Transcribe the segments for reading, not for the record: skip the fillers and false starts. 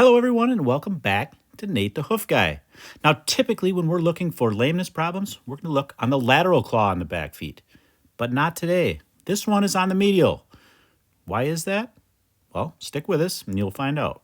Hello, everyone, and welcome back to Nate the Hoof Guy. Now, typically, when we're looking for lameness problems, we're going to look on the lateral claw on the back feet. But not today. This one is on the medial. Why is that? Well, stick with us and you'll find out.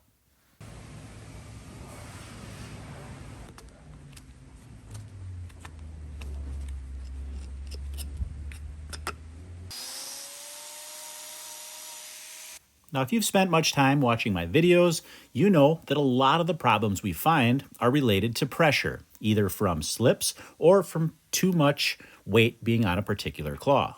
Now, if you've spent much time watching my videos, you know that a lot of the problems we find are related to pressure, either from slips or from too much weight being on a particular claw.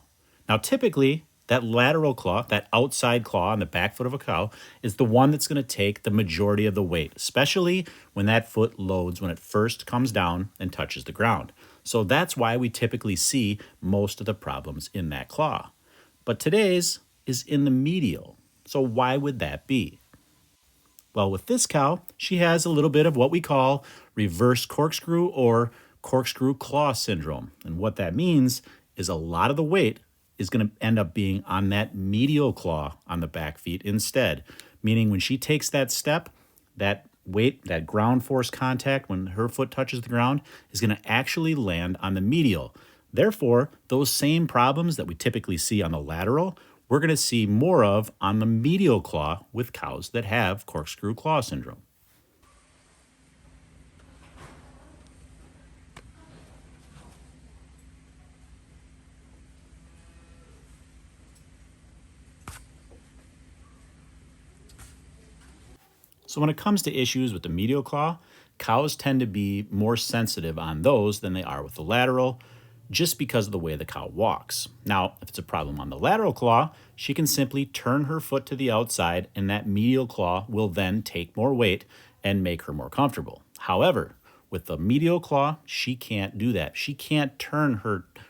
Now, typically, that lateral claw, that outside claw on the back foot of a cow, is the one that's going to take the majority of the weight, especially when that foot loads when it first comes down and touches the ground. So that's why we typically see most of the problems in that claw. But today's is in the medial. So why would that be? Well, with this cow, she has a little bit of what we call reverse corkscrew or corkscrew claw syndrome. And what that means is a lot of the weight is going to end up being on that medial claw on the back feet instead. Meaning when she takes that step, that weight, that ground force contact when her foot touches the ground is going to actually land on the medial. Therefore, those same problems that we typically see on the lateral, we're going to see more of on the medial claw with cows that have corkscrew claw syndrome. So when it comes to issues with the medial claw, cows tend to be more sensitive on those than they are with the lateral, just because of the way the cow walks. Now, if it's a problem on the lateral claw, she can simply turn her foot to the outside and that medial claw will then take more weight and make her more comfortable. However, with the medial claw, she can't do that. She can't turn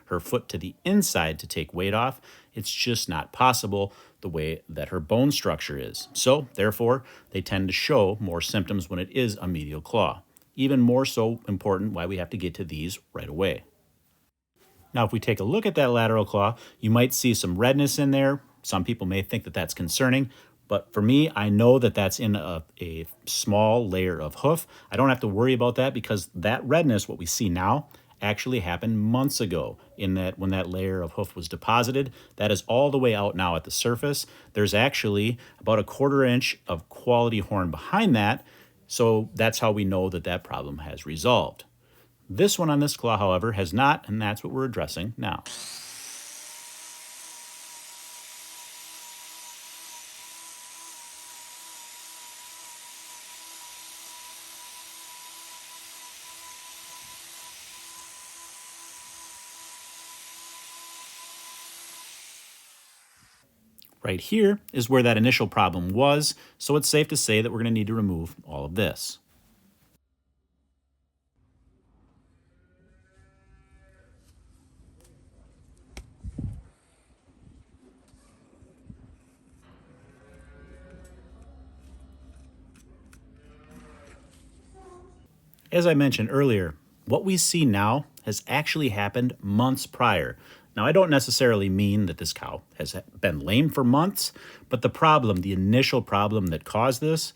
her foot to the inside to take weight off. It's just not possible the way that her bone structure is. So, therefore, they tend to show more symptoms when it is a medial claw. Even more so important why we have to get to these right away. Now, if we take a look at that lateral claw, you might see some redness in there. Some people may think that that's concerning, but for me, I know that that's in a small layer of hoof. I don't have to worry about that because that redness, what we see now, actually happened months ago in that when that layer of hoof was deposited. That is all the way out now at the surface. There's actually about a 1/4 inch of quality horn behind that, so that's how we know that that problem has resolved. This one on this claw, however, has not, and that's what we're addressing now. Right here is where that initial problem was, so it's safe to say that we're going to need to remove all of this. As I mentioned earlier, what we see now has actually happened months prior. Now, I don't necessarily mean that this cow has been lame for months, but the problem, the initial problem that caused this,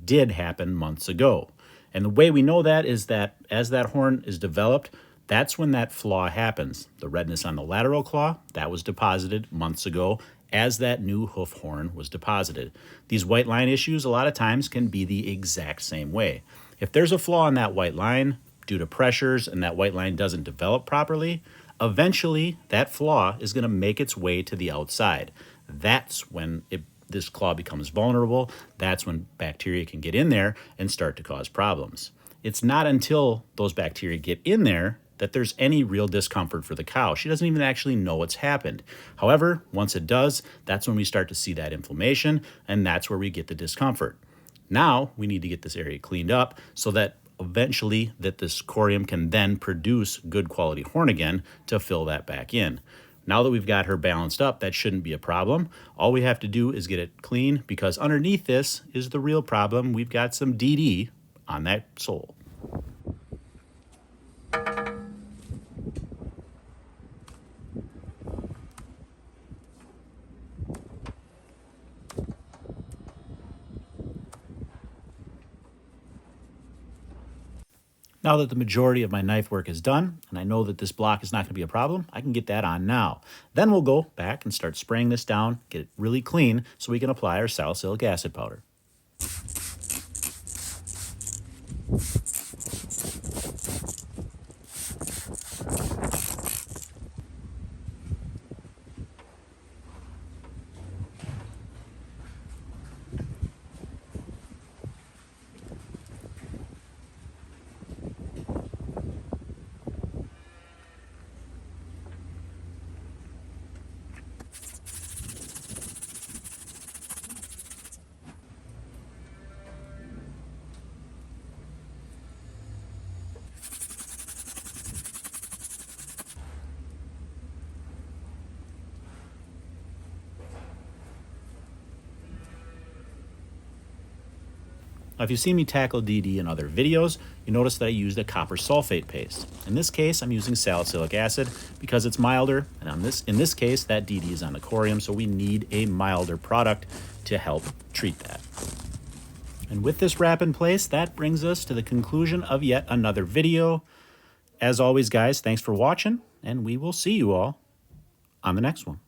did happen months ago. And the way we know that is that as that horn is developed, that's when that flaw happens. The redness on the lateral claw, that was deposited months ago as that new hoof horn was deposited. These white line issues a lot of times can be the exact same way. If there's a flaw in that white line due to pressures and that white line doesn't develop properly, eventually that flaw is going to make its way to the outside. That's when this claw becomes vulnerable. That's when bacteria can get in there and start to cause problems. It's not until those bacteria get in there that there's any real discomfort for the cow. She doesn't even actually know what's happened. However, once it does, that's when we start to see that inflammation, and that's where we get the discomfort. Now we need to get this area cleaned up so that eventually that this corium can then produce good quality horn again to fill that back in. Now that we've got her balanced up, that shouldn't be a problem. All we have to do is get it clean because underneath this is the real problem. We've got some DD on that sole. Now that the majority of my knife work is done, and I know that this block is not going to be a problem, I can get that on now. Then we'll go back and start spraying this down, get it really clean, so we can apply our salicylic acid powder. Now, if you've seen me tackle DD in other videos, you notice that I used a copper sulfate paste. In this case, I'm using salicylic acid because it's milder, and in this case, that DD is on the corium, so we need a milder product to help treat that. And with this wrap in place, that brings us to the conclusion of yet another video. As always, guys, thanks for watching, and we will see you all on the next one.